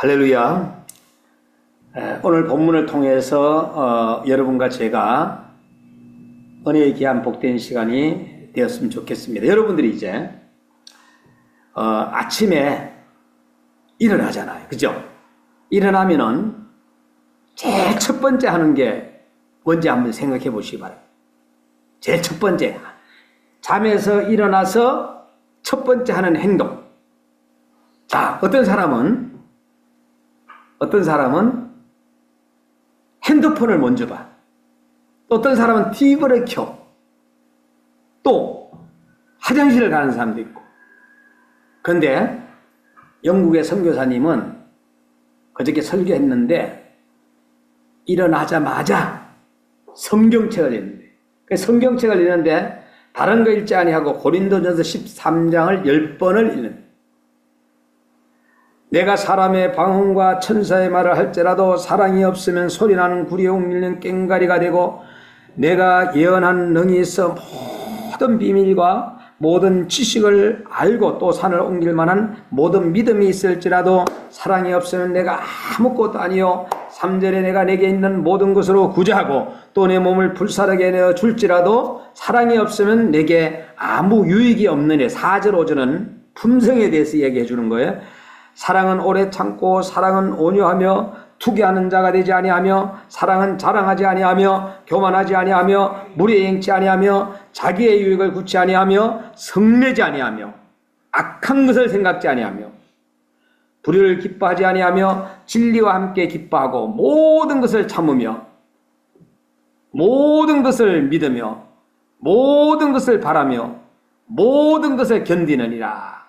할렐루야. 오늘 본문을 통해서 여러분과 제가 은혜의 귀한 복된 시간이 되었으면 좋겠습니다. 여러분들이 이제 아침에 일어나잖아요. 그죠? 일어나면은 제일 첫 번째 하는 게 뭔지 한번 생각해 보시기 바랍니다. 제일 첫 번째, 잠에서 일어나서 첫 번째 하는 행동. 자, 어떤 사람은 핸드폰을 먼저 봐. 또 어떤 사람은 TV를 켜. 또 화장실을 가는 사람도 있고. 그런데 영국의 선교사님은 그저께 설교했는데 일어나자마자 성경책을 읽는데, 성경책을 읽는데 다른 거 읽지 아니하고 고린도전서 13장을 10번을 읽는데, 내가 사람의 방언과 천사의 말을 할지라도 사랑이 없으면 소리나는 구리옥 밀는 꽹가리가 되고, 내가 예언한 능이 있어 모든 비밀과 모든 지식을 알고 또 산을 옮길 만한 모든 믿음이 있을지라도 사랑이 없으면 내가 아무것도 아니요 3절에 내가 내게 있는 모든 것으로 구제하고 또 내 몸을 불사르게 내어 줄지라도 사랑이 없으면 내게 아무 유익이 없느니. 4절 5절은 품성에 대해서 얘기해 주는 거예요. 사랑은 오래 참고 사랑은 온유하며 투기하는 자가 되지 아니하며 사랑은 자랑하지 아니하며 교만하지 아니하며 무리에 행치 아니하며 자기의 유익을 굳지 아니하며 성내지 아니하며 악한 것을 생각지 아니하며 불의를 기뻐하지 아니하며 진리와 함께 기뻐하고 모든 것을 참으며 모든 것을 믿으며 모든 것을 바라며 모든 것을 견디느니라.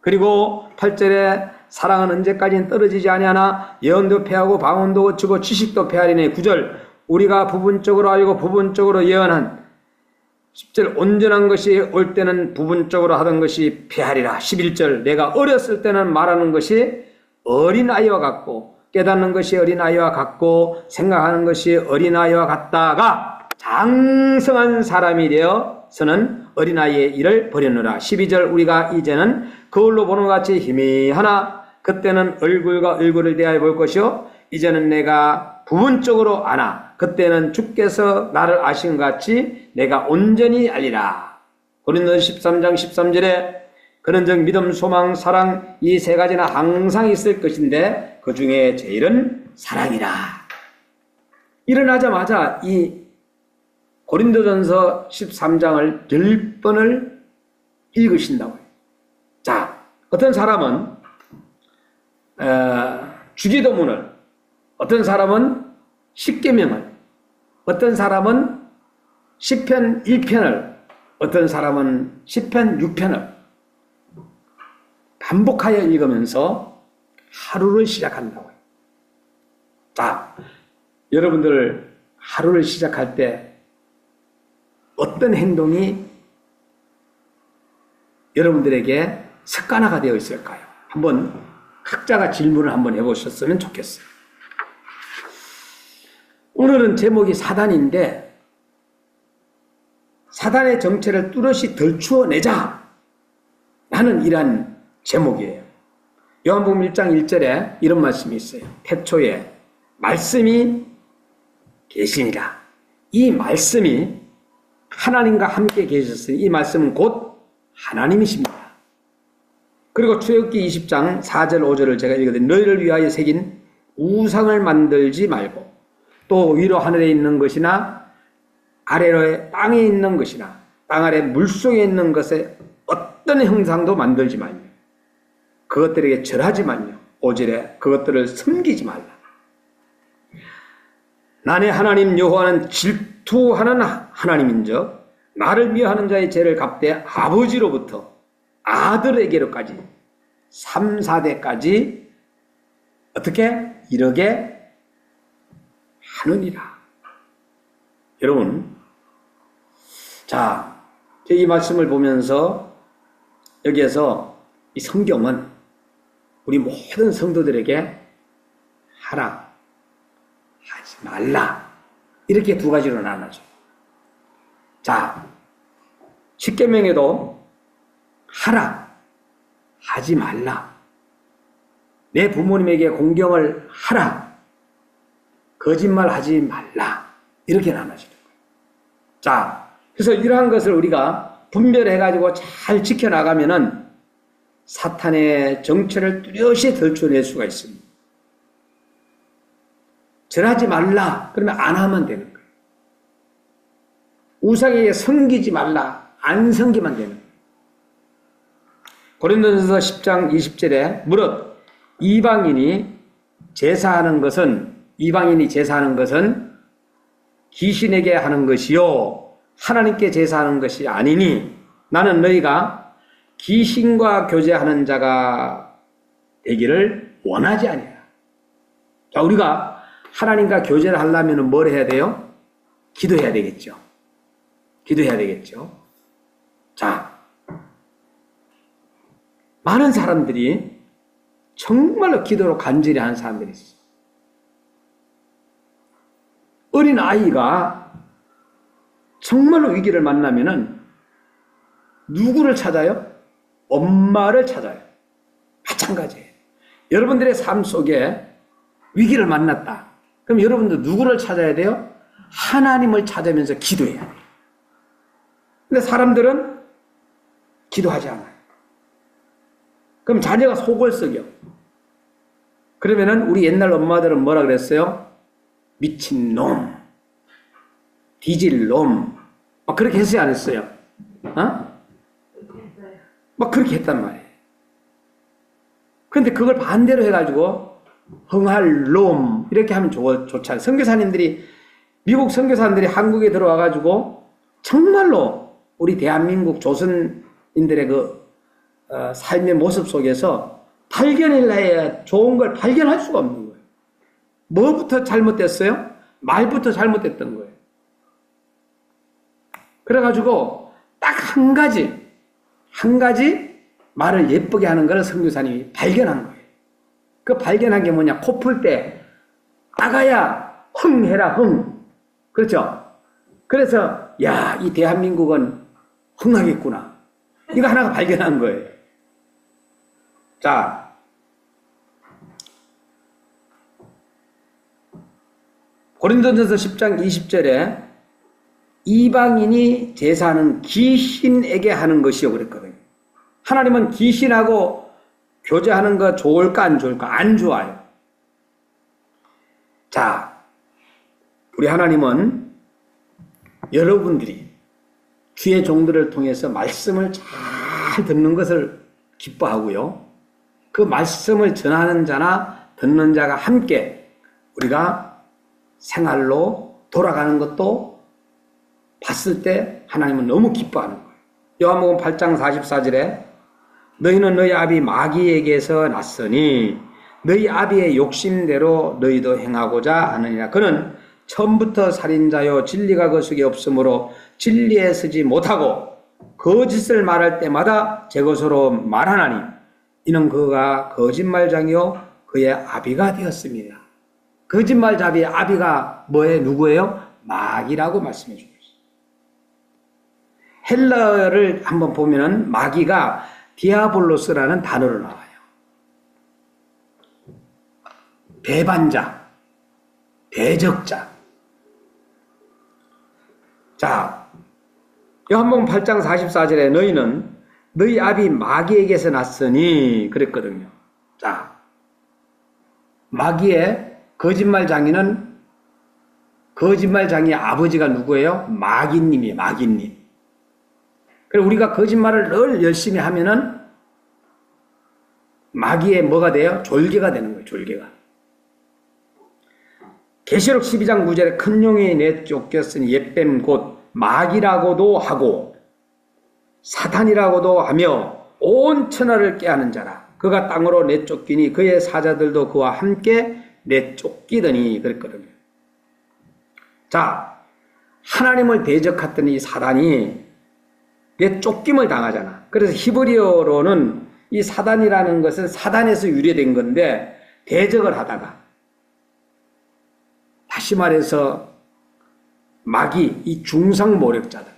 그리고 8절에 사랑은 언제까지는 떨어지지 아니하나 예언도 패하고 방언도 거치고 지식도 패하리니. 9절 우리가 부분적으로 알고 부분적으로 예언한. 10절 온전한 것이 올 때는 부분적으로 하던 것이 패하리라. 11절 내가 어렸을 때는 말하는 것이 어린아이와 같고 깨닫는 것이 어린아이와 같고 생각하는 것이 어린아이와 같다가 장성한 사람이 되어서는 어린아이의 일을 버렸노라. 12절 우리가 이제는 거울로 보는 것 같이 희미하나 그때는 얼굴과 얼굴을 대하여 볼 것이요 이제는 내가 부분적으로 아나 그때는 주께서 나를 아신 것 같이 내가 온전히 알리라. 고린도서 13장 13절에 그런즉 믿음, 소망, 사랑 이 세 가지는 항상 있을 것인데 그 중에 제일은 사랑이라. 일어나자마자 이 고린도전서 13장을 10번을 읽으신다고요. 자, 어떤 사람은 주기도문을, 어떤 사람은 십계명을, 어떤 사람은 시편 1편을, 어떤 사람은 시편 6편을 반복하여 읽으면서 하루를 시작한다고요. 자, 여러분들 하루를 시작할 때 어떤 행동이 여러분들에게 습관화가 되어 있을까요? 한번 각자가 질문을 한번 해보셨으면 좋겠어요. 오늘은 제목이 사단인데 사단의 정체를 뚜렷이 덜추어내자 하는 이러한 제목이에요. 요한복음 1장 1절에 이런 말씀이 있어요. 태초에 말씀이 계시니라. 이 말씀이 하나님과 함께 계셨으니 이 말씀은 곧 하나님이십니다. 그리고 출애굽기 20장 4절 5절을 제가 읽거든요. 너희를 위하여 새긴 우상을 만들지 말고 또 위로 하늘에 있는 것이나 아래로 땅에 있는 것이나 땅 아래 물속에 있는 것에 어떤 형상도 만들지 말며 그것들에게 절하지 말며 5절에 그것들을 섬기지 말라. 나의 하나님 여호와는 질투하는 하나님인즉 나를 미워하는 자의 죄를 갚되 아버지로부터 아들에게로까지 3, 4대까지 어떻게 이르게 하느니라. 여러분, 자, 이 말씀을 보면서 여기에서 이 성경은 우리 모든 성도들에게 하라, 하지 말라 이렇게 두 가지로 나눠져. 자, 십계명에도 하라, 하지 말라 내 부모님에게 공경을 하라. 거짓말 하지 말라. 이렇게 나눠지는 거예요. 자, 그래서 이러한 것을 우리가 분별해가지고 잘 지켜나가면은 사탄의 정체를 뚜렷이 들춰낼 수가 있습니다. 절하지 말라. 그러면 안 하면 되는 거예요. 우상에게 섬기지 말라. 안 섬기면 되는 거예요. 고린도전서 10장 20절에 무릇 이방인이 제사하는 것은 귀신에게 하는 것이요 하나님께 제사하는 것이 아니니 나는 너희가 귀신과 교제하는 자가 되기를 원하지 아니라. 자, 우리가 하나님과 교제를 하려면 뭘 해야 돼요? 기도해야 되겠죠. 기도해야 되겠죠. 자, 많은 사람들이 정말로 기도로 간절히 하는 사람들이 있어요. 어린 아이가 정말로 위기를 만나면은 누구를 찾아요? 엄마를 찾아요. 마찬가지예요. 여러분들의 삶 속에 위기를 만났다. 그럼 여러분들 누구를 찾아야 돼요? 하나님을 찾으면서 기도해야 돼요. 근데 사람들은 기도하지 않아요. 그럼 자녀가 속을 썩여. 그러면은 우리 옛날 엄마들은 뭐라 그랬어요? 미친놈, 뒤질놈, 막 그렇게 했어요, 안 했어요? 막 그렇게 했단 말이에요. 그런데 그걸 반대로 해가지고 흥할 놈 이렇게 하면 좋잖아요. 선교사님들이 미국 선교사님들이 한국에 들어와가지고 정말로 우리 대한민국 조선인들의 그 삶의 모습 속에서 발견해야 좋은 걸 발견할 수가 없는 거예요. 뭐부터 잘못됐어요? 말부터 잘못됐던 거예요. 그래가지고 딱 한 가지 말을 예쁘게 하는 걸 선교사님이 발견한 거예요. 그 발견한 게 뭐냐? 코 풀 때 아가야 흥 해라 흥. 그렇죠? 그래서 야, 이 대한민국은 흥하겠구나. 이거 하나가 발견한 거예요. 자, 고린도전서 10장 20절에 이방인이 제사하는 귀신에게 하는 것이요 그랬거든요. 하나님은 귀신하고 교제하는 거 좋을까 안 좋을까? 안 좋아요. 자, 우리 하나님은 여러분들이 주의 종들을 통해서 말씀을 잘 듣는 것을 기뻐하고요. 그 말씀을 전하는 자나 듣는 자가 함께 우리가 생활로 돌아가는 것도 봤을 때 하나님은 너무 기뻐하는 거예요. 요한복음 8장 44절에 너희는 너희 아비 마귀에게서 났으니 너희 아비의 욕심대로 너희도 행하고자 하느니라. 그는 처음부터 살인자요 진리가 그 속에 없으므로 진리에 서지 못하고 거짓을 말할 때마다 제 것으로 말하나니 이는 그가 거짓말장이요 그의 아비가 되었습니다. 거짓말잡이의 아비가 뭐예요? 누구예요? 마귀라고 말씀해 주고 있어요. 헬라어를 한번 보면은 마귀가 디아볼로스라는 단어로 나와요. 배반자, 대적자. 자, 요한복음 8장 44절에 너희는 너희 아비 마귀에게서 났으니 그랬거든요. 자, 마귀의 거짓말장이는 거짓말장이의 아버지가 누구예요? 마귀님이에요. 마귀님. 그래서 우리가 거짓말을 늘 열심히 하면은 마귀의 뭐가 돼요? 졸개가 되는 거예요. 졸개가. 계시록 12장 9절에 큰 용이 내쫓겼으니 옛뱀 곧 마귀라고도 하고 사탄이라고도 하며 온 천하를 깨하는 자라. 그가 땅으로 내쫓기니 그의 사자들도 그와 함께 내쫓기더니 그랬거든요. 자, 하나님을 대적했던 이 사단이 내쫓김을 당하잖아. 그래서 히브리어로는 이 사단이라는 것은 사단에서 유래된 건데 대적을 하다가 다시 말해서 마귀, 이 중상모략자들,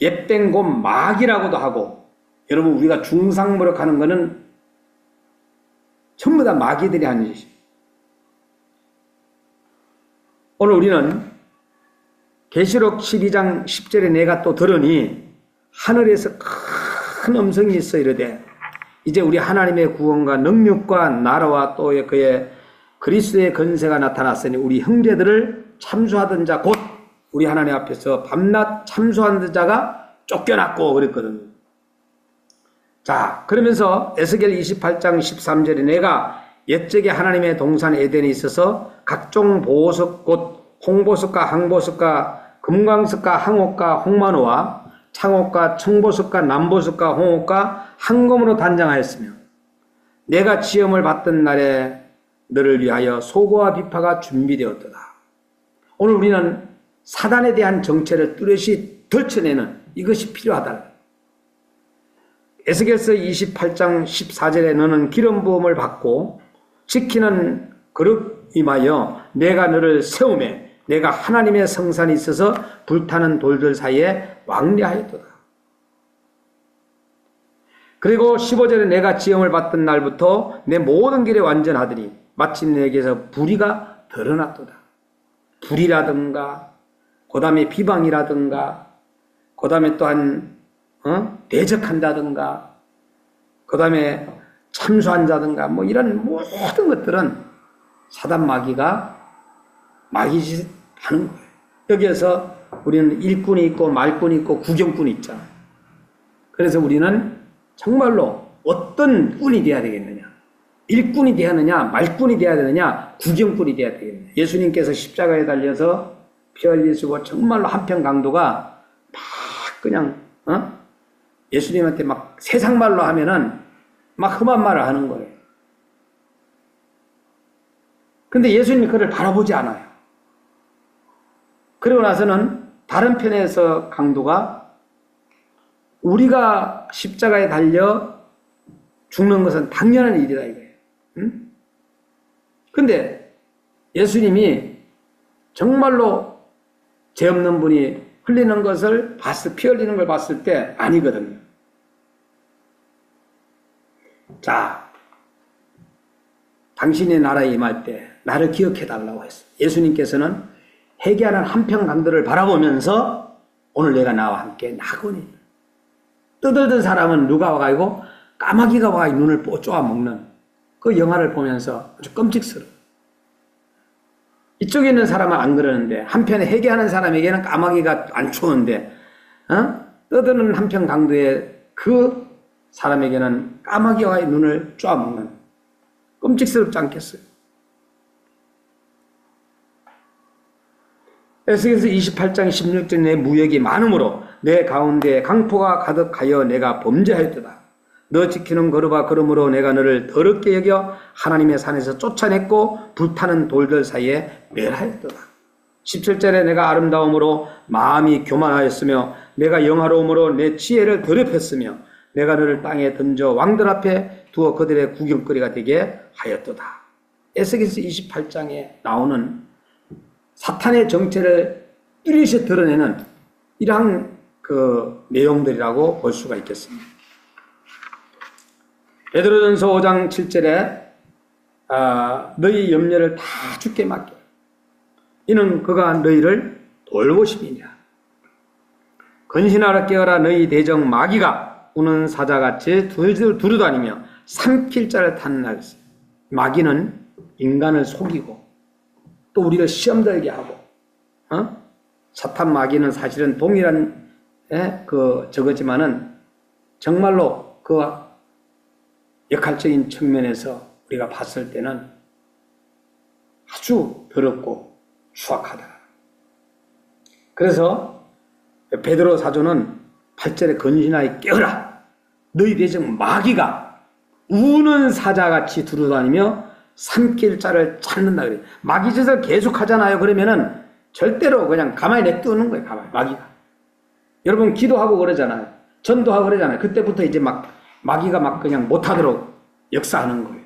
옛된 곧 마귀라고도 하고 여러분, 우리가 중상모략하는 거는 전부 다 마귀들이 하는 짓입니다. 오늘 우리는 계시록 12장 10절에 내가 또 들으니 하늘에서 큰 음성이 있어 이르되 이제 우리 하나님의 구원과 능력과 나라와 또 그의 그리스도의 건세가 나타났으니 우리 형제들을 참수하던 자 곧 우리 하나님 앞에서 밤낮 참수하던 자가 쫓겨났고 그랬거든요. 자, 그러면서 에스겔 28장 13절에 내가 옛적에 하나님의 동산 에덴에 있어서 각종 보석 곧 홍보석과 항보석과 금광석과 항옥과 홍만호와 창옥과 청보석과 남보석과 홍옥과 황금으로 단장하였으며 내가 지음을 받던 날에 너를 위하여 소고와 비파가 준비되었도다. 오늘 우리는 사단에 대한 정체를 뚜렷이 덜쳐내는 이것이 필요하다. 에스겔서 28장 14절에 너는 기름 부음을 받고 지키는 그릇 임하여 내가 너를 세우매 내가 하나님의 성산이 있어서 불타는 돌들 사이에 왕래하였도다. 그리고 15절에 내가 지음을 받던 날부터 내 모든 길에 완전하더니 마침 내게서 불의가 드러났도다. 불이라든가 그 다음에 비방이라든가 그 다음에 또한 대적한다든가 그 다음에 참수한다든가 뭐 이런 모든 것들은 사단 마귀가 마귀짓 하는 거예요. 여기에서 우리는 일꾼이 있고 말꾼이 있고 구경꾼이 있잖아요. 그래서 우리는 정말로 어떤 꾼이 돼야 되겠느냐? 일꾼이 돼야 하느냐? 말꾼이 돼야 되느냐? 구경꾼이 돼야 되겠느냐? 예수님께서 십자가에 달려서 피 흘리시고 정말로 한편 강도가 막 그냥 예수님한테 막 세상 말로 하면은 막 험한 말을 하는 거예요. 근데 예수님이 그를 바라보지 않아요. 그러고 나서는 다른 편에서 강도가 우리가 십자가에 달려 죽는 것은 당연한 일이다 이거예요. 응? 근데 예수님이 정말로 죄 없는 분이 흘리는 것을 피 흘리는 걸 봤을 때 아니거든요. 자, 당신의 나라에 임할 때 나를 기억해 달라고 했어요. 예수님께서는 회개하는 한평 강도를 바라보면서 오늘 내가 나와 함께 나거니 떠들던 사람은 누가 와가지고 까마귀가 와가지고 눈을 쪼아 먹는 그 영화를 보면서 아주 끔찍스러워. 이쪽에 있는 사람은 안 그러는데 한편에 회개하는 사람에게는 까마귀가 안 추운데 떠드는 한편 강도의 그 사람에게는 까마귀와 눈을 쪼아먹는 끔찍스럽지 않겠어요? 에스겔서 28장 16절 내 무역이 많으므로 내 가운데 강포가 가득하여 내가 범죄하였도다. 너 지키는 거룩아 그러므로 내가 너를 더럽게 여겨 하나님의 산에서 쫓아냈고 불타는 돌들 사이에 멸하였도다. 17절에 내가 아름다움으로 마음이 교만하였으며 내가 영화로움으로 내 지혜를 더럽혔으며 내가 너를 땅에 던져 왕들 앞에 두어 그들의 구경거리가 되게 하였도다. 에스겔서 28장에 나오는 사탄의 정체를 뚜렷이 드러내는 이러한 그 내용들이라고 볼 수가 있겠습니다. 베드로전서 5장 7절에 너희 염려를 다 주께 맡겨 이는 그가 너희를 돌보심이냐. 근신하라 깨어라 너희 대적 마귀가 우는 사자같이 두루다니며 삼킬 자를 타는 날. 마귀는 인간을 속이고 또 우리를 시험 들게 하고 사탄 마귀는 사실은 동일한 저거지만은 정말로 그 역할적인 측면에서 우리가 봤을 때는 아주 더럽고 추악하다. 그래서 베드로 사도는 8절에 근신하여 깨어라 너희 대적 마귀가 우는 사자같이 두루다니며 삼킬 자를 찾는다 그래요. 마귀 짓을 계속 하잖아요. 그러면은 절대로 그냥 가만히 냅두는 거예요. 가만히 마귀가. 여러분 기도하고 그러잖아요. 전도하고 그러잖아요. 그때부터 이제 막 마귀가 막 그냥 못하도록 역사하는 거예요.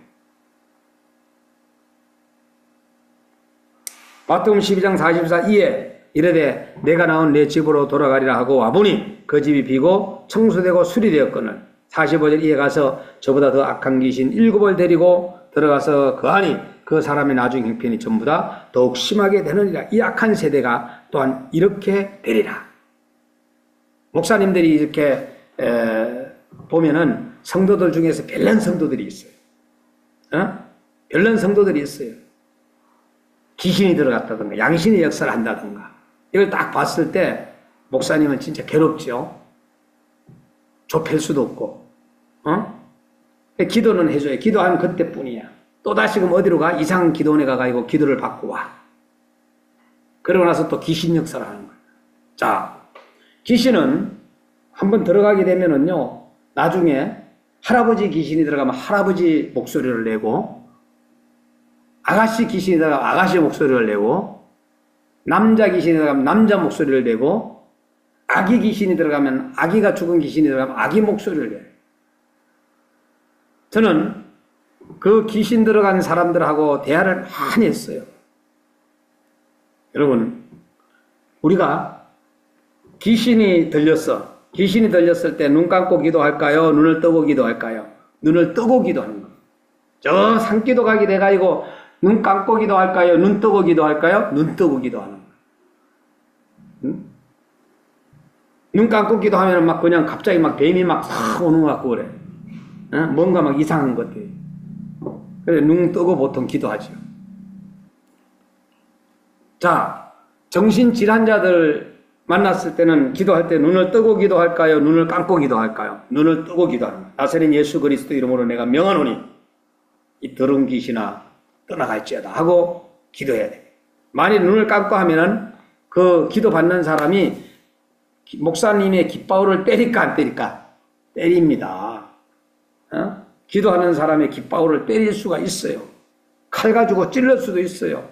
마태복음 12장 44 이에 이르되 내가 나온 내 집으로 돌아가리라 하고 와보니 그 집이 비고 청소되고 수리되었거늘 45절 이에 가서 저보다 더 악한 귀신 7을 데리고 들어가서 거하니 그 사람의 나중 형편이 전부 다 더욱 심하게 되느니라. 이 악한 세대가 또한 이렇게 되리라. 목사님들이 이렇게 보면은 성도들 중에서 별난 성도들이 있어요. 별난 성도들이 있어요. 귀신이 들어갔다든가 양신의 역사를 한다든가 이걸 딱 봤을 때 목사님은 진짜 괴롭죠. 좁힐 수도 없고 기도는 해줘요. 기도하면 그때뿐이야. 또다시 그럼 어디로 가? 이상 기도원에 가가지고 기도를 받고 와. 그러고 나서 또 귀신 역사를 하는 거예요. 자, 귀신은 한번 들어가게 되면은요, 나중에 할아버지 귀신이 들어가면 할아버지 목소리를 내고, 아가씨 귀신이 들어가면 아가씨 목소리를 내고, 남자 귀신이 들어가면 남자 목소리를 내고, 아기 귀신이 들어가면 아기가 죽은 귀신이 들어가면 아기 목소리를 내요. 저는 그 귀신 들어간 사람들하고 대화를 많이 했어요. 여러분, 우리가 귀신이 들렸어. 귀신이 들렸을 때 눈 감고 기도할까요? 눈을 뜨고 기도할까요? 눈을 뜨고 기도하는 거. 저 산기도 가게 돼가지고 눈 감고 기도할까요? 눈 뜨고 기도할까요? 눈 뜨고 기도하는 거. 응? 눈 감고 기도하면 막 그냥 갑자기 막 뱀이 막 싹 오는 것 같고 그래. 뭔가 막 이상한 것들. 그래서 눈 뜨고 보통 기도하죠. 자, 정신질환자들 만났을 때는 기도할 때 눈을 뜨고 기도할까요? 눈을 감고 기도할까요? 눈을 뜨고 기도하는 거예요. 나사렛 예수 그리스도 이름으로 내가 명하노니 이 더러운 귀신아 떠나갈지어다 하고 기도해야 돼요. 만일 눈을 감고 하면은 그 기도 받는 사람이 목사님의 깃바울을 때릴까 안 때릴까? 때립니다. 기도하는 사람의 깃바울을 때릴 수가 있어요. 칼 가지고 찔릴 수도 있어요.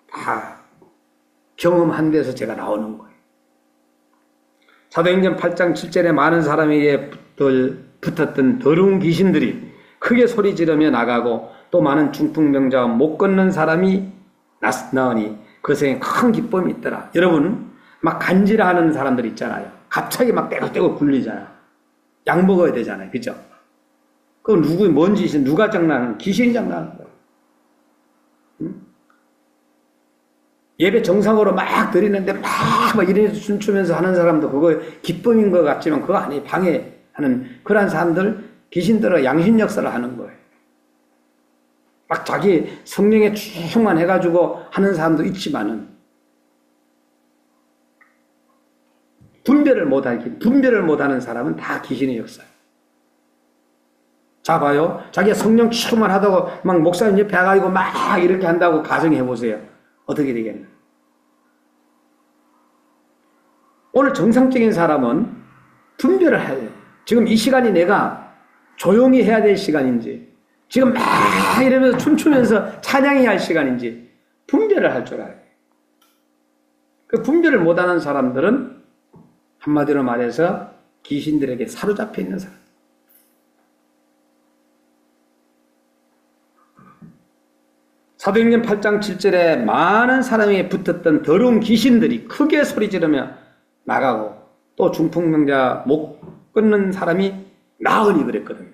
다 경험한 데서 제가 나오는 거예요. 사도행전 8장 7절에 많은 사람에게 붙었던 더러운 귀신들이 크게 소리 지르며 나가고 또 많은 중풍병자와 못 걷는 사람이 나으니 그것에 큰 기쁨이 있더라. 여러분, 막 간질하는 사람들 있잖아요. 갑자기 막 떼고 굴리잖아요. 약 먹어야 되잖아요. 그죠? 그럼 뭔 짓이, 누가 장난하는, 귀신이 장난하는 거예요. 예배 정상으로 막 드리는데 막 이래서 춤추면서 하는 사람도 그거 기쁨인 것 같지만 그거 아니에요. 방해하는 그러한 사람들, 귀신들은 양심 역사를 하는 거예요. 막 자기 성령에 충만해가지고 하는 사람도 있지만은 분별을 못하는 사람은 다 귀신의 역사예요. 자, 봐요. 자기가 성령 충만하다고 막 목사님 옆에 가가지고 막 이렇게 한다고 가정해보세요. 어떻게 되겠나? 오늘 정상적인 사람은 분별을 해야 돼요. 지금 이 시간이 내가 조용히 해야 될 시간인지, 지금 막 이러면서 춤추면서 찬양해야 할 시간인지 분별을 할 줄 알아요. 그 분별을 못하는 사람들은 한마디로 말해서 귀신들에게 사로잡혀 있는 사람. 사도행전 8장 7절에 많은 사람에게 붙었던 더러운 귀신들이 크게 소리 지르며 나가고 또 중풍병자 목 끊는 사람이 나으니 그랬거든요.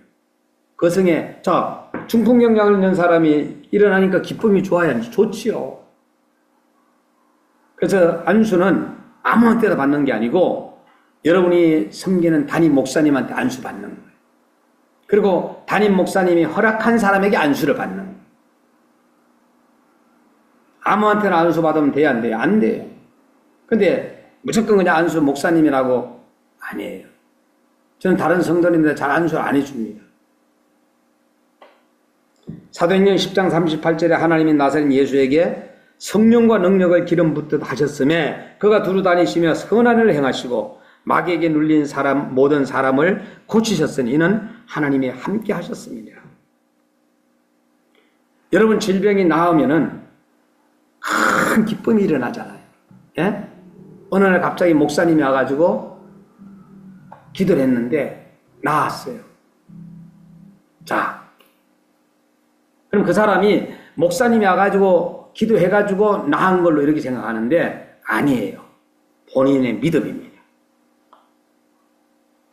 그 성에 자 중풍병자를 있는 사람이 일어나니까 기쁨이 좋아야 좋지요. 그래서 안수는 아무한테나 받는 게 아니고 여러분이 섬기는 담임 목사님한테 안수 받는 거예요. 그리고 담임 목사님이 허락한 사람에게 안수를 받는 거예요. 아무한테나 안수 받으면 돼야 안 돼요? 안 돼요. 근데 무조건 그냥 안수 목사님이라고 아니에요. 저는 다른 성도님들 잘 안수 안 해줍니다. 사도행전 10장 38절에 하나님이 나사렛 예수에게 성령과 능력을 기름 붓듯 하셨음에 그가 두루 다니시며 선한 일을 행하시고 마귀에게 눌린 사람 모든 사람을 고치셨으니 이는 하나님이 함께 하셨습니다. 여러분 질병이 나으면은 큰 기쁨이 일어나잖아요. 예? 어느 날 갑자기 목사님이 와가지고 기도를 했는데 나았어요. 자, 그럼 그 사람이 목사님이 와가지고 기도해가지고 나은 걸로 이렇게 생각하는데 아니에요. 본인의 믿음입니다.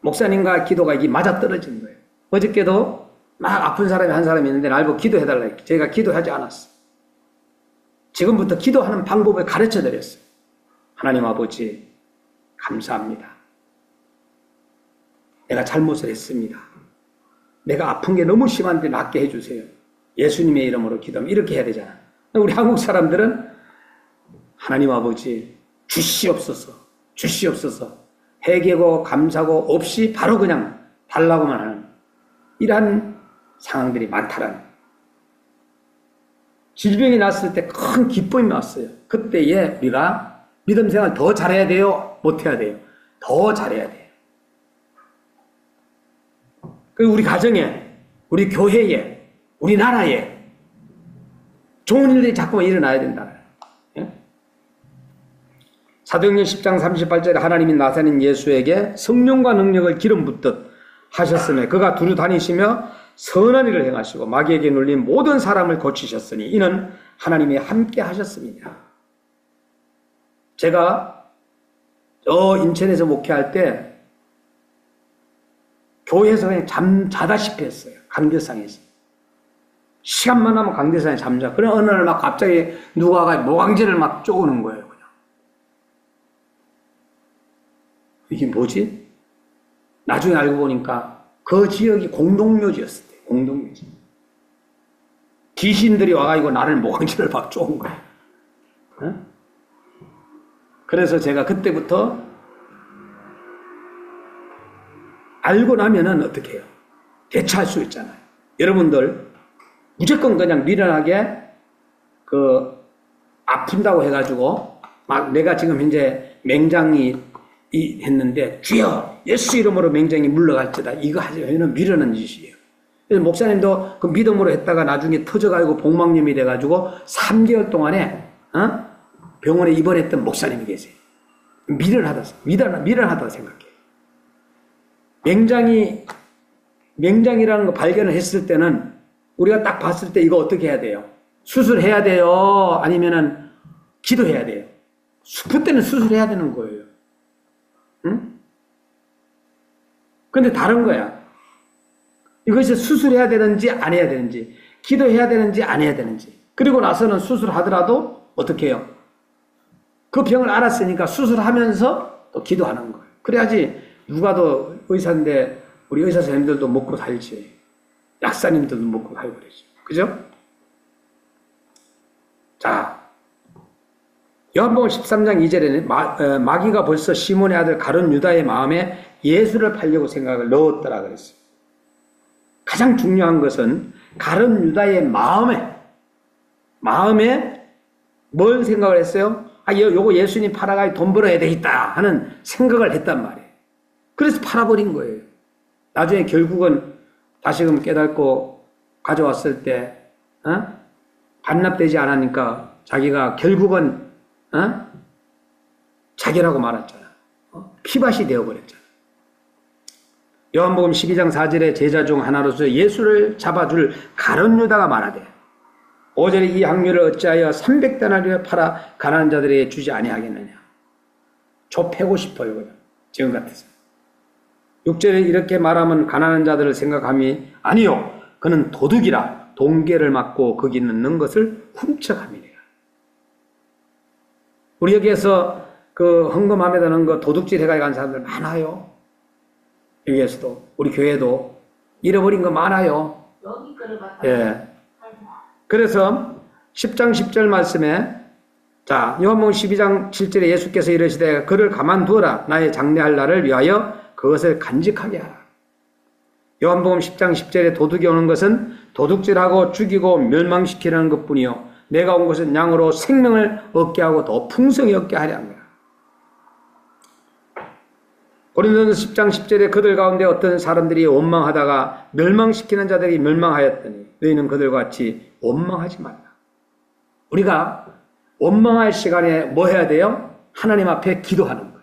목사님과 기도가 이게 맞아떨어진 거예요. 어저께도 막 아픈 사람이 한 사람이 있는데 날 보고 기도해달라 했고 제가 기도하지 않았어요. 지금부터 기도하는 방법을 가르쳐 드렸어요. 하나님 아버지 감사합니다. 내가 잘못을 했습니다. 내가 아픈 게 너무 심한데 낫게 해주세요. 예수님의 이름으로 기도하면 이렇게 해야 되잖아. 우리 한국 사람들은 하나님 아버지 주시옵소서 주시옵소서 회개고 감사고 없이 바로 그냥 달라고만 하는 이러한 상황들이 많다라는. 질병이 났을 때 큰 기쁨이 왔어요. 그때에 우리가 믿음 생활 더 잘해야 돼요? 못해야 돼요? 더 잘해야 돼요. 그리고 우리 가정에, 우리 교회에, 우리 나라에 좋은 일들이 자꾸만 일어나야 된다. 예? 사도행전 10장 38절에 하나님이 나사렛 예수에게 성령과 능력을 기름 붓듯 하셨으며 그가 두루 다니시며 선한 일을 행하시고 마귀에게 눌린 모든 사람을 고치셨으니 이는 하나님이 함께 하셨습니다. 제가 인천에서 목회할 때 교회에서 그냥 자다시피 했어요. 강대상에서. 시간만 나면 강대상에 잠자. 그래 어느 날 막 갑자기 누가가 모강지를 막 쪼는 거예요. 그냥. 이게 뭐지? 나중에 알고 보니까 그 지역이 공동묘지였어요. 공동묘지. 귀신들이 와가지고 나를 모강지를 막 쪼은 거예요. 어? 그래서 제가 그때부터 알고 나면은 어떻게 해요? 대처할 수 있잖아요. 여러분들 무조건 그냥 미련하게 아픈다고 해가지고 막 내가 지금 현재 맹장이 했는데 주여 예수 이름으로 맹장이 물러갈지다 이거 하면 미련한 짓이에요. 그래서 목사님도 그 믿음으로 했다가 나중에 터져가지고 복막염이 돼가지고 3개월 동안에 병원에 입원했던 목사님이 계세요. 미련하다고 생각해요. 맹장이라는 거 발견을 했을 때는 우리가 딱 봤을 때 이거 어떻게 해야 돼요? 수술해야 돼요? 아니면은 기도해야 돼요? 그때는 수술해야 되는 거예요. 응? 근데 다른 거야. 이것이 수술해야 되는지 안 해야 되는지, 기도해야 되는지 안 해야 되는지. 그리고 나서는 수술하더라도 어떻게 해요? 그 병을 알았으니까 수술하면서 또 기도하는 거예요. 그래야지 누가 더 의사인데 우리 의사 선생님들도 먹고 살지. 약사님들도 먹고 살고 그러지. 그죠? 자, 요한복음 13장 2절에는 마귀가 벌써 시몬의 아들 가룟 유다의 마음에 예수를 팔려고 생각을 넣었더라 그랬어요. 가장 중요한 것은 가룟 유다의 마음에 뭘 생각을 했어요? 요거 예수님 팔아가 돈 벌어야 되겠다 하는 생각을 했단 말이에요. 그래서 팔아버린 거예요. 나중에 결국은 다시금 깨닫고 가져왔을 때 반납되지 않으니까 자기가 결국은 자기라고 말했잖아. 피밭이 되어버렸잖아. 요한복음 12장 4절에 제자 중 하나로서 예수를 잡아줄 가룟 유다가 말하되 5절에 이 학류를 어찌하여 300데나리온에 팔아 가난한 자들에게 주지 아니하겠느냐. 좁히고 싶어요. 그냥. 지금 같아서. 6절에 이렇게 말하면 가난한 자들을 생각함이 아니요. 그는 도둑이라 동계를 맞고 거기 있는 것을 훔쳐갑니다. 우리 여기에서 그 헌금함에다 넣은 거 도둑질 해가지고 간 사람들 많아요. 여기에서도 우리 교회도 잃어버린 거 많아요. 여기 거를 갖다. 예. 그래서 10장 10절 말씀에 자 요한복음 12장 7절에 예수께서 이르시되 그를 가만두어라 나의 장래할 날을 위하여 그것을 간직하게 하라. 요한복음 10장 10절에 도둑이 오는 것은 도둑질하고 죽이고 멸망시키는 것뿐이요 내가 온 것은 양으로 생명을 얻게 하고 더 풍성히 얻게 하려 한 거야. 고린도전서 10장 10절에 그들 가운데 어떤 사람들이 원망하다가 멸망시키는 자들이 멸망하였더니 너희는 그들과 같이 원망하지 말라. 우리가 원망할 시간에 뭐 해야 돼요? 하나님 앞에 기도하는 거예요.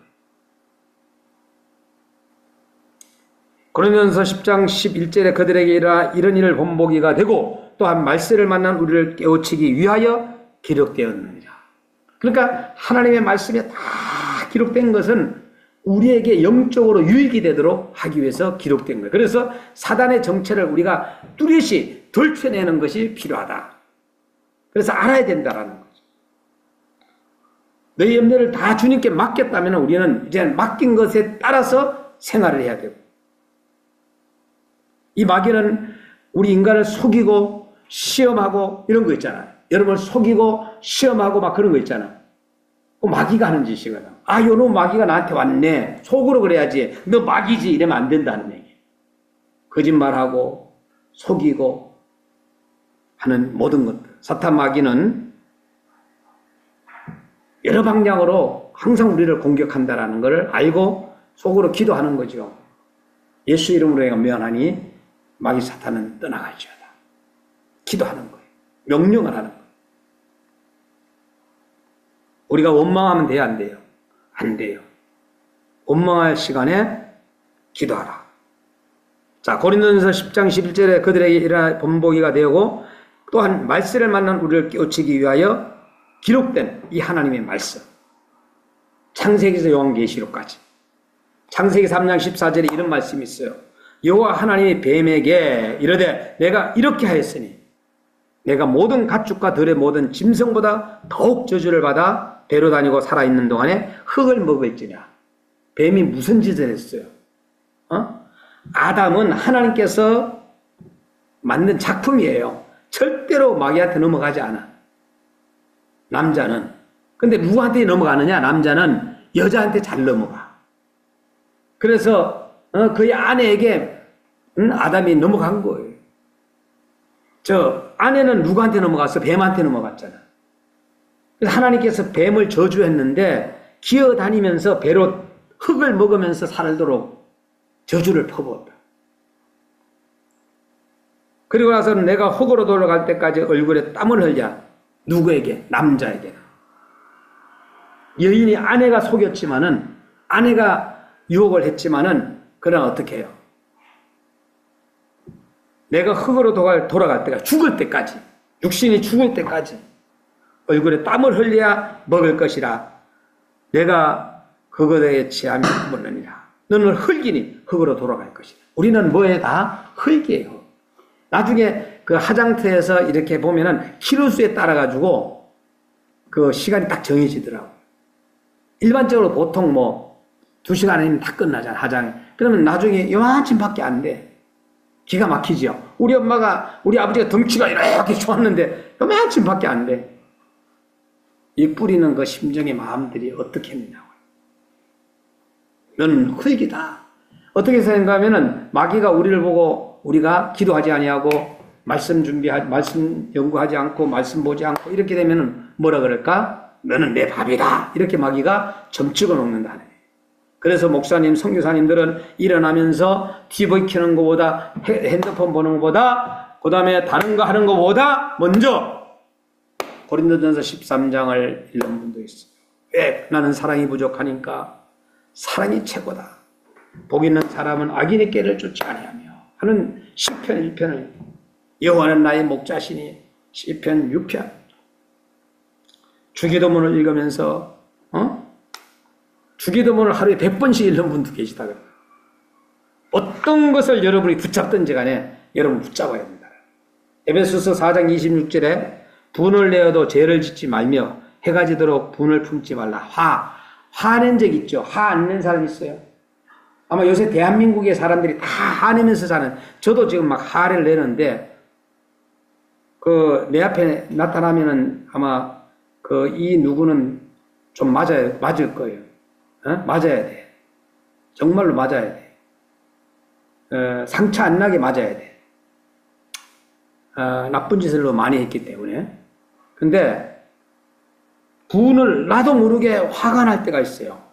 고린도전서 10장 11절에 그들에게 이런 일을 본보기가 되고 또한 말세를 만난 우리를 깨우치기 위하여 기록되었느니라. 그러니까 하나님의 말씀에 다 기록된 것은 우리에게 영적으로 유익이 되도록 하기 위해서 기록된 거예요. 그래서 사단의 정체를 우리가 뚜렷이 덜쳐내는 것이 필요하다. 그래서 알아야 된다라는 거죠. 너희 염려를 다 주님께 맡겼다면 우리는 이제 맡긴 것에 따라서 생활을 해야 되고, 이 마귀는 우리 인간을 속이고 시험하고 이런 거 있잖아요. 여러분을 속이고 시험하고 막 그런 거 있잖아. 마귀가 하는 짓이거든. 아, 요놈 마귀가 나한테 왔네. 속으로 그래야지. 너 마귀지. 이러면 안 된다는 얘기. 거짓말하고 속이고 하는 모든 것들. 사탄 마귀는 여러 방향으로 항상 우리를 공격한다라는 것을 알고 속으로 기도하는 거죠. 예수 이름으로 내가 명하니 마귀 사탄은 떠나갈지어다. 기도하는 거예요. 명령을 하는 거예요. 우리가 원망하면 돼요, 안 돼요? 안 돼요. 원망할 시간에 기도하라. 자, 고린도전서 10장 11절에 그들에게 일어나 본보기가 되고 또한 말세를 만난 우리를 깨우치기 위하여 기록된 이 하나님의 말씀. 창세기에서 요한계시록까지. 창세기 3장 14절에 이런 말씀이 있어요. 여호와 하나님이 뱀에게 이르되 내가 이렇게 하였으니 내가 모든 가축과 들의 모든 짐승보다 더욱 저주를 받아 배로 다니고 살아있는 동안에 흙을 먹을지냐. 뱀이 무슨 짓을 했어요? 아담은 하나님께서 만든 작품이에요. 절대로 마귀한테 넘어가지 않아. 남자는. 근데 누구한테 넘어가느냐? 남자는 여자한테 잘 넘어가. 그래서 그의 아내에게 아담이 넘어간 거예요. 저 아내는 누구한테 넘어갔어? 뱀한테 넘어갔잖아. 그래서 하나님께서 뱀을 저주했는데 기어다니면서 배로 흙을 먹으면서 살도록 저주를 퍼부었다. 그리고 나서는 내가 흙으로 돌아갈 때까지 얼굴에 땀을 흘려. 누구에게? 남자에게. 여인이 아내가 속였지만은, 아내가 유혹을 했지만은, 그러나 어떻게 해요? 내가 흙으로 돌아갈 때까지, 죽을 때까지, 육신이 죽을 때까지 얼굴에 땀을 흘려야 먹을 것이라. 내가 그것에 취하면 먹느니라. 너는 흙이니 흙으로 돌아갈 것이라. 우리는 뭐에 다 흙이에요. 나중에 그 화장터에서 이렇게 보면은 키로수에 따라가지고 그 시간이 딱 정해지더라고요. 일반적으로 보통 뭐 2시간 아니면 다 끝나잖아, 화장이. 그러면 나중에 요만큼밖에 안 돼. 기가 막히죠. 우리 엄마가, 우리 아버지가 덩치가 이렇게 좋았는데 요만큼밖에 안 돼. 이 뿌리는 그 심정의 마음들이 어떻게 했냐고요. 너는 흙이다. 어떻게 생각하면은 마귀가 우리를 보고 우리가 기도하지 아니하고 말씀 연구하지 않고 말씀 보지 않고 이렇게 되면은 뭐라 그럴까? 너는 내 밥이다. 이렇게 마귀가 점찍어 놓는다. 그래서 목사님, 선교사님들은 일어나면서 TV 켜는 것보다 핸드폰 보는 것보다 그 다음에 다른 거 하는 것보다 먼저 고린도전서 13장을 읽는 분도 있어요. 왜? 나는 사랑이 부족하니까 사랑이 최고다. 복 있는 사람은 악인의 꾀를 쫓지 아니하며 하는 시편 1편을 여호와는 나의 목자시니 시편 6편 주기도문을 읽으면서 주기도문을 하루에 100번씩 읽는 분도 계시다. 어떤 것을 여러분이 붙잡든지 간에 여러분 붙잡아야 됩니다. 에베소서 4장 26절에 분을 내어도 죄를 짓지 말며 해가 지도록 분을 품지 말라. 화낸 적 있죠? 화 안 낸 사람 있어요? 아마 요새 대한민국의 사람들이 다 화내면서 사는, 저도 지금 막 화를 내는데, 내 앞에 나타나면은 아마 이 누구는 좀 맞을 거예요. 맞아야 돼. 정말로 맞아야 돼. 상처 안 나게 맞아야 돼. 나쁜 짓을 너무 많이 했기 때문에. 근데, 분을 나도 모르게 화가 날 때가 있어요.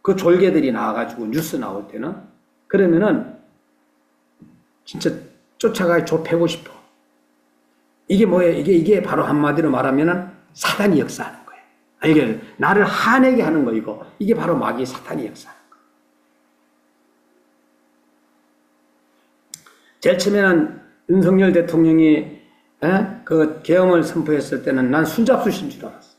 그 졸개들이 나와가지고 뉴스 나올 때는. 그러면은, 진짜 쫓아가 좁히고 싶어. 이게 뭐예요? 이게 바로 한마디로 말하면은 사단이 역사하는 거예요. 이게 나를 화내게 하는 거, 이거. 이게 바로 마귀 사탄이 역사하는 거예요. 제일 처음에는 윤석열 대통령이 그 계엄을 선포했을 때는 난 순잡수신 줄 알았어.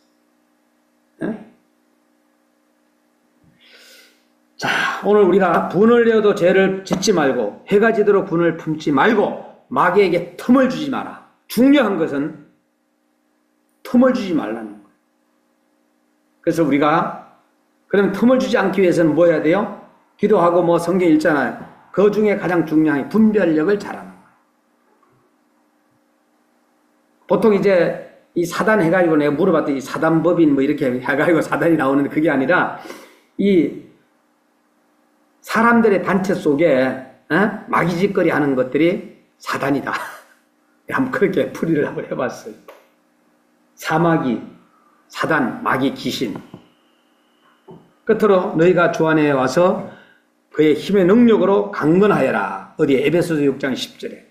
자, 오늘 우리가 분을 내어도 죄를 짓지 말고 해가 지도록 분을 품지 말고 마귀에게 틈을 주지 마라. 중요한 것은 틈을 주지 말라는 거예요. 그래서 우리가 그럼 틈을 주지 않기 위해서는 뭐 해야 돼요? 기도하고 뭐 성경 읽잖아요. 그 중에 가장 중요한 게 분별력을 잘하는 거예요. 보통 이제 이 사단 해가지고 내가 물어봤더니 이 사단법인 뭐 이렇게 해가지고 사단이 나오는데 그게 아니라 이 사람들의 단체 속에 마귀짓거리 하는 것들이 사단이다. 한번 그렇게 풀이를 한번 해봤어요. 사마귀, 사단, 마귀, 귀신. 끝으로 너희가 주 안에 와서 그의 힘의 능력으로 강건하여라. 어디에? 에베소서 6장 10절에.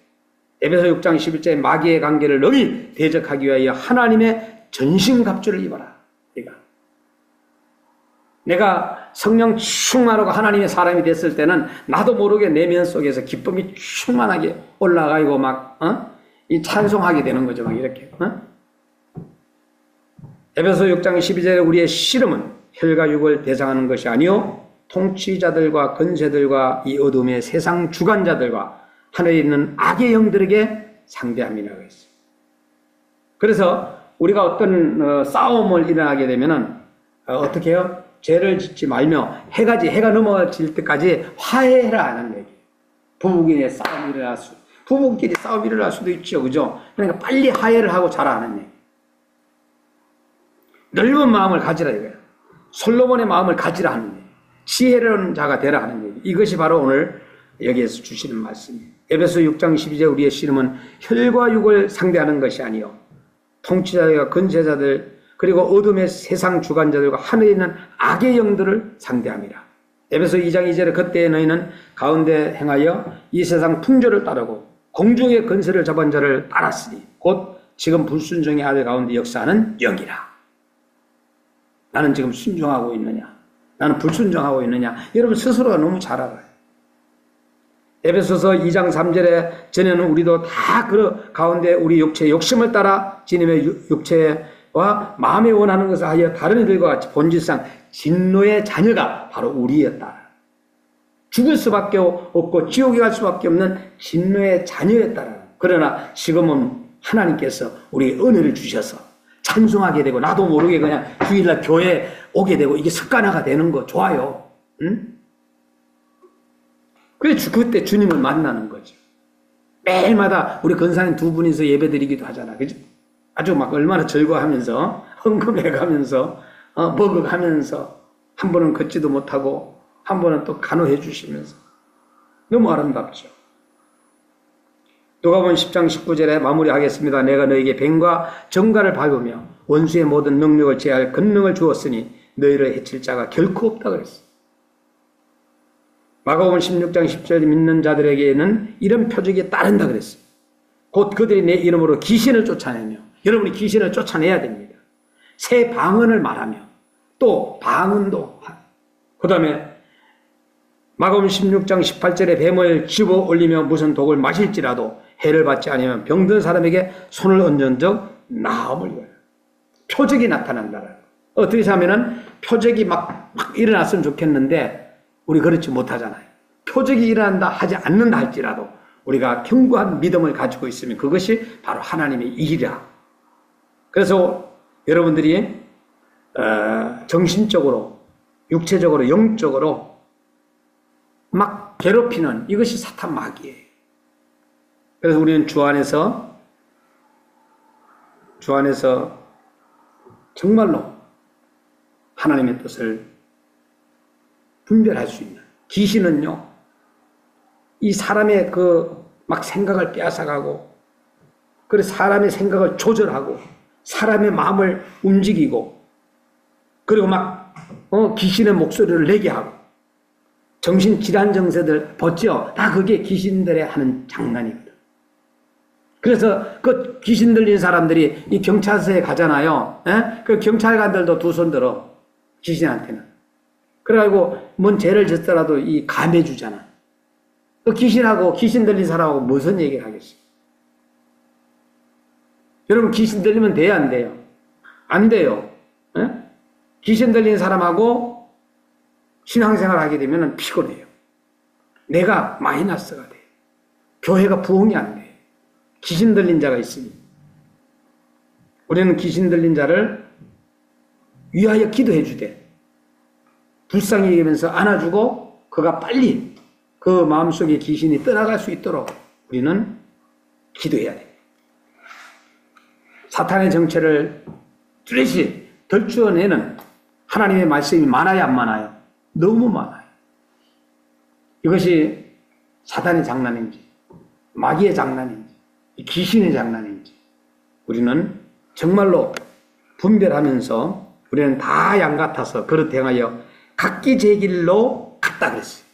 에베소 6장 11절에 마귀의 관계를 능히 대적하기 위하여 하나님의 전신갑주를 입어라. 내가 성령 충만하고 하나님의 사람이 됐을 때는 나도 모르게 내면 속에서 기쁨이 충만하게 올라가고 막 이 찬송하게 되는 거죠. 막 이렇게. 에베소 6장 12절에 우리의 씨름은 혈과 육을 대상하는 것이 아니요 통치자들과 권세들과 이 어둠의 세상 주관자들과 하늘에 있는 악의 영들에게 상대함이라고 했어요. 그래서 우리가 어떤 싸움을 일어나게 되면은 어떻게 해요? 죄를 짓지 말며 해가 넘어질 때까지 화해해라 하는 얘기예요. 부부끼리 싸움이 일어날 부부끼리 싸움이 일어날 수도 있죠. 그죠? 그러니까 빨리 화해를 하고 자라는 얘기. 넓은 마음을 가지라 이거예요. 솔로몬의 마음을 가지라 하는 얘기. 지혜로운 자가 되라 하는 얘기. 이것이 바로 오늘 여기에서 주시는 말씀이에요. 에베소 6장 12절 우리의 씨름은 혈과 육을 상대하는 것이 아니요 통치자들과 권세자들 그리고 어둠의 세상 주관자들과 하늘에 있는 악의 영들을 상대함이라. 에베소 2장 2절에 그때 너희는 가운데 행하여 이 세상 풍조를 따르고 공중의 권세를 잡은 자를 따랐으니 곧 지금 불순종의 아들 가운데 역사하는 영이라. 나는 지금 순종하고 있느냐? 나는 불순종하고 있느냐? 여러분 스스로가 너무 잘 알아요. 에베소서 2장 3절에 전에는 우리도 다 그 가운데 우리 육체의 욕심을 따라 주님의 육체와 마음에 원하는 것을 하여 다른 이들과 같이 본질상 진노의 자녀가 바로 우리였다. 죽을 수밖에 없고 지옥에 갈 수밖에 없는 진노의 자녀였다. 그러나 지금은 하나님께서 우리 은혜를 주셔서 찬송하게 되고 나도 모르게 그냥 주일날 교회에 오게 되고 이게 습관화가 되는 거 좋아요. 응? 그래서 그때 주님을 만나는 거죠. 매일마다 우리 권사님 두 분이서 예배 드리기도 하잖아. 그죠? 아주 막 얼마나 즐거워하면서, 헌금해가면서, 먹어가면서, 한 번은 걷지도 못하고, 한 번은 또 간호해 주시면서. 너무 아름답죠. 누가복음 10장 19절에 마무리하겠습니다. 내가 너에게 뱀과 정갈을 밟으며 원수의 모든 능력을 제할 권능을 주었으니 너희를 해칠 자가 결코 없다 그랬어요. 마가복음 16장 10절 믿는 자들에게는 이런 표적이 따른다 그랬어요. 곧 그들이 내 이름으로 귀신을 쫓아내며 여러분이 귀신을 쫓아내야 됩니다. 새 방언을 말하며 또 방언도 그 다음에 마가복음 16장 18절에 뱀을 집어 올리며 무슨 독을 마실지라도 해를 받지 않으면 병든 사람에게 손을 얹은 적 나음을 이거예요. 표적이 나타난다. 어떻게 하면은 표적이 막 일어났으면 좋겠는데 우리 그렇지 못하잖아요. 표적이 일어난다 하지 않는다 할지라도 우리가 견고한 믿음을 가지고 있으면 그것이 바로 하나님의 일이라. 그래서 여러분들이 정신적으로, 육체적으로, 영적으로 막 괴롭히는 이것이 사탄 마귀예요. 그래서 우리는 주 안에서 정말로 하나님의 뜻을 분별할 수 있는. 귀신은요, 이 사람의 막 생각을 빼앗아가고, 그래서 사람의 생각을 조절하고, 사람의 마음을 움직이고, 그리고 귀신의 목소리를 내게 하고, 정신질환 증세들 벗죠? 다 그게 귀신들의 하는 장난이거든. 그래서 그 귀신 들린 사람들이 이 경찰서에 가잖아요. 그 경찰관들도 두 손 들어. 귀신한테는. 그래가지고 뭔 죄를 졌더라도 이 감해주잖아. 그 귀신하고 귀신 들린 사람하고 무슨 얘기를 하겠어요? 여러분 귀신 들리면 돼요? 안 돼요? 안 돼요. 귀신 들린 사람하고 신앙생활 하게 되면 피곤해요. 내가 마이너스가 돼요. 교회가 부흥이 안 돼요. 귀신 들린 자가 있으니 우리는 귀신 들린 자를 위하여 기도해 주되 불쌍히 여기면서 안아주고 그가 빨리 그 마음속에 귀신이 떠나갈 수 있도록 우리는 기도해야 돼요. 사탄의 정체를 뚜렷이 덜추어내는 하나님의 말씀이 많아요, 안 많아요? 너무 많아요. 이것이 사탄의 장난인지 마귀의 장난인지 귀신의 장난인지 우리는 정말로 분별하면서 우리는 다 양 같아서 그릇 행하여 각기 제 길로 갔다 그랬어요.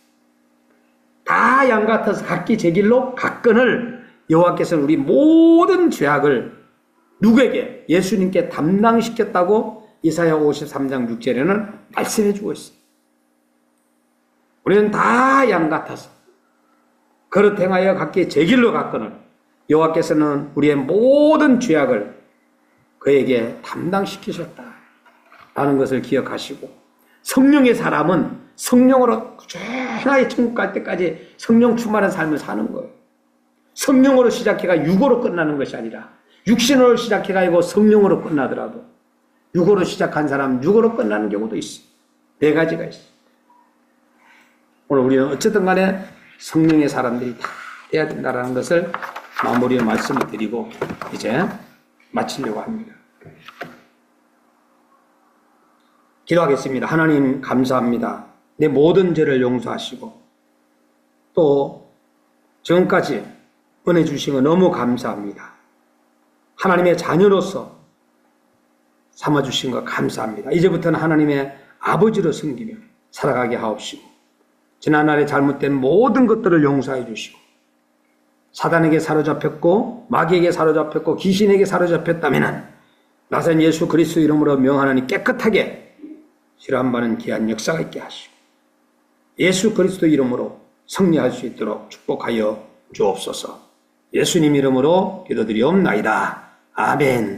다 양 같아서 각기 제 길로 갔거늘 여호와께서는 우리 모든 죄악을 누구에게? 예수님께 담당시켰다고 이사야 53장 6절에는 말씀해 주고 있어요. 우리는 다 양 같아서 그릇 행하여 각기 제 길로 갔거늘 여호와께서는 우리의 모든 죄악을 그에게 담당시키셨다 라는 것을 기억하시고 성령의 사람은 성령으로 꾸준하게 천국 갈 때까지 성령 충만한 삶을 사는 거예요. 성령으로 시작해가 육으로 끝나는 것이 아니라 육신으로 시작해가지고 성령으로 끝나더라도 육으로 시작한 사람은 육으로 끝나는 경우도 있어요. 네 가지가 있어요. 오늘 우리는 어쨌든 간에 성령의 사람들이 다 돼야 된다는 것을 마무리로 말씀을 드리고 이제 마치려고 합니다. 기도하겠습니다. 하나님 감사합니다. 내 모든 죄를 용서하시고 또 지금까지 은혜 주신 거 너무 감사합니다. 하나님의 자녀로서 삼아주신 거 감사합니다. 이제부터는 하나님의 아버지로 섬기며 살아가게 하옵시고 지난날에 잘못된 모든 것들을 용서해 주시고 사단에게 사로잡혔고 마귀에게 사로잡혔고 귀신에게 사로잡혔다면 나선 예수 그리스도 이름으로 명하노니 깨끗하게 실현받는 귀한 역사가 있게 하시고 예수 그리스도 이름으로 승리할 수 있도록 축복하여 주옵소서. 예수님 이름으로 기도드리옵나이다. 아멘.